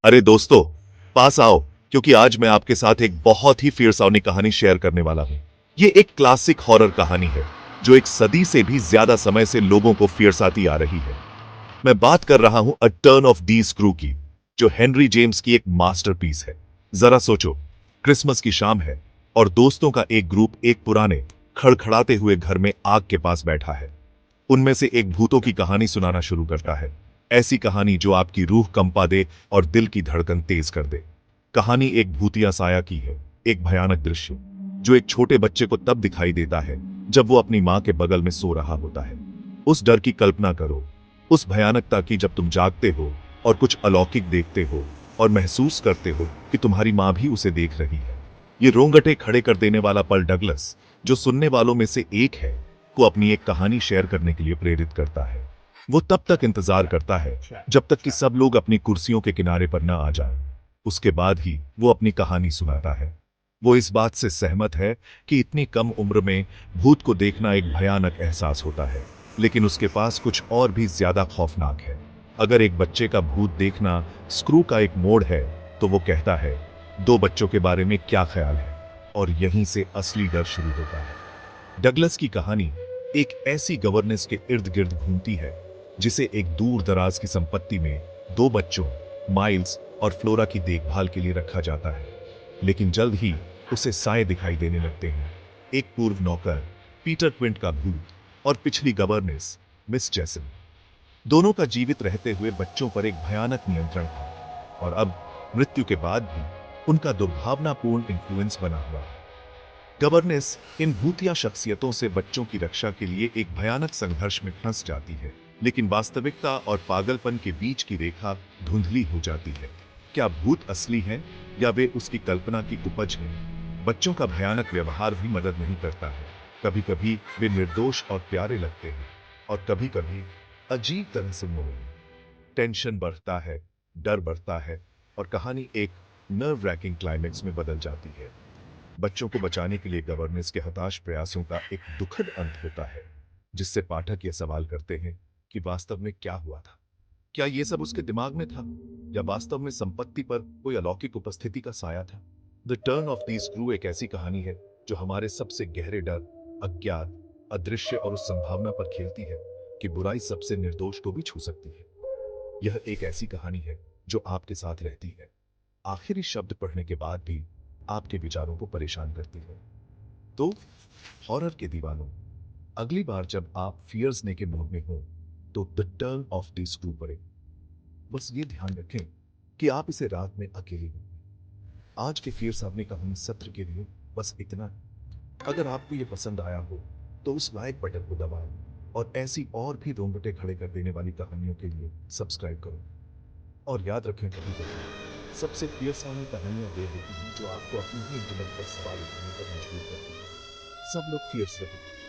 अरे दोस्तों, पास आओ, क्योंकि आज मैं आपके साथ एक बहुत ही फियरसाउनी कहानी शेयर करने वाला हूं। ये एक क्लासिक हॉरर कहानी है, जो एक सदी से भी ज्यादा समय से लोगों को फियरसाती आ रही है। मैं बात कर रहा हूं a turn of the screw की, जो हेनरी जेम्स की एक मास्टरपीस है। जरा सोचो, क्रिसमस की शाम है और दोस्तों का एक ग्रुप एक पुराने, खड़खड़ाते हुए घर में आग के पास बैठा है। उनमें से एक भूतों की कहानी सुनाना शुरू करता है। ऐसी कहानी जो आपकी रूह कंपा दे और दिल की धड़कन तेज कर दे। कहानी एक भूतिया साया की है, एक भयानक दृश्य जो एक छोटे बच्चे को तब दिखाई देता है जब वो अपनी मां के बगल में सो रहा होता है। उस डर की कल्पना करो, उस भयानकता की जब तुम जागते हो और कुछ अलौकिक देखते हो और महसूस करते हो कि तुम्हारी मां भी उसे देख रही है। ये रोंगटे खड़े कर देने वाला पल डगलस, जो सुनने वालों में से एक है, को अपनी एक कहानी शेयर करने के लिए प्रेरित करता है। वो तब तक इंतजार करता है जब तक कि सब लोग अपनी कुर्सियों के किनारे पर न आ जाएं। उसके बाद ही वो अपनी कहानी सुनाता है। वो इस बात से सहमत है कि इतनी कम उम्र में भूत को देखना एक भयानक एहसास होता है, लेकिन उसके पास कुछ और भी ज्यादा खौफनाक है। अगर एक बच्चे का भूत देखना स्क्रू का एक मोड़ है, तो वो कहता है, दो बच्चों के बारे में क्या ख्याल है? और यहीं से असली डर शुरू होता है। डगलस की कहानी एक ऐसी गवर्नेंस के इर्द गिर्द घूमती है, जिसे एक दूर दराज की संपत्ति में दो बच्चों, माइल्स और फ्लोरा की देखभाल के लिए रखा जाता है। लेकिन जल्द ही उसे साए दिखाई देने लगते हैं। एक पूर्व नौकर, पीटर क्विंट का भूत, और पिछली गवर्नेंस, मिस जेसन। दोनों का जीवित रहते हुए बच्चों पर एक भयानक नियंत्रण था, और अब मृत्यु के बाद भी उनका दुर्भावनापूर्ण इन्फ्लुएंस बना हुआ है। गवर्नेंस इन भूतिया शख्सियतों से बच्चों की रक्षा के लिए एक भयानक संघर्ष में फंस जाती है, लेकिन वास्तविकता और पागलपन के बीच की रेखा धुंधली हो जाती है। क्या भूत असली हैं या वे उसकी कल्पना की उपज हैं? बच्चों का भयानक व्यवहार भी मदद नहीं करता है। कभी कभी वे निर्दोष और प्यारे लगते हैं, और कभी कभी अजीब तरह से मोह। टेंशन बढ़ता है, डर बढ़ता है, और कहानी एक नर्व रैकिंग क्लाइमेक्स में बदल जाती है। बच्चों को बचाने के लिए गवर्नेंस के हताश प्रयासों का एक दुखद अंत होता है, जिससे पाठक यह सवाल करते हैं कि वास्तव में क्या हुआ था। क्या यह सब उसके दिमाग में था, या वास्तव में संपत्ति पर कोई अलौकिक उपस्थिति का साया था? The turn of the screw एक ऐसी कहानी है जो हमारे सबसे गहरे डर, अज्ञात, अदृश्य और उस संभावना पर खेलती है कि बुराई सबसे निर्दोष को भी छू सकती है। यह एक ऐसी कहानी है जो आपके साथ रहती है, आखिरी शब्द पढ़ने के बाद भी आपके विचारों को परेशान करती है। तो हॉरर के दीवानों, अगली बार जब आप फियर्सने के मूड में हो, तो the turn off the screw पढ़ें। बस ये ध्यान रखें कि आप इसे रात में अकेले हो। आज के फियर साहब कहानी सत्र के लिए बस इतना। अगर आपको ये पसंद आया हो, तो उस लाइक बटन को दबाएं, और ऐसी और भी रोंगटे खड़े कर देने वाली कहानियों के लिए सब्सक्राइब करो। और याद रखें, कभी कभी सबसे फियरसाउनी कहानियां वे होती हैं जो आपको अपनी ही इंटरनेट पर सवाल उठाने पर मजबूर करती हैं। सब लोग फियर्स रहे।